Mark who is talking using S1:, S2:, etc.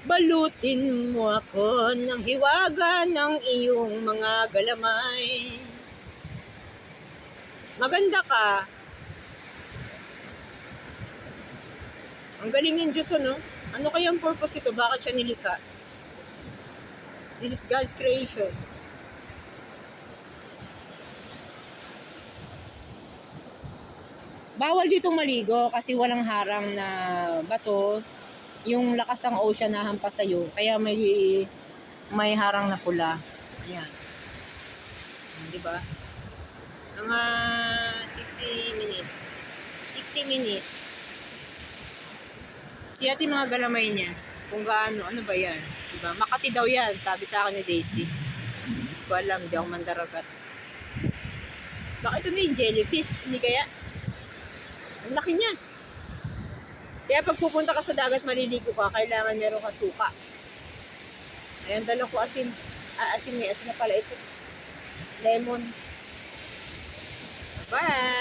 S1: Balutin mo ako ng hiwaga ng iyong mga galamay. Maganda ka. Ang galing ng Diyos, ano? Ano kayang purpose ito? Bakit siya nilikha? This is God's creation. Bawal dito maligo kasi walang harang na bato. Yung lakas ng ocean na hampas sa'yo. Kaya may harang na pula. Ayan. Diba? Mga 60 minutes. 60 minutes. Tiyati mga galamay niya. Kung gaano, ano ba yan? Diba? Makati daw yan, sabi sa akin ni Daisy. Hindi ko alam, di ako mandaragat. Baka ito na yung jellyfish, hindi kaya? Ang laki niya. Kaya pag pupunta ka sa dagat, maliligo ka, kailangan meron ka suka. Ayan, dala ko asin. Asin na pala ito. Lemon. Bye!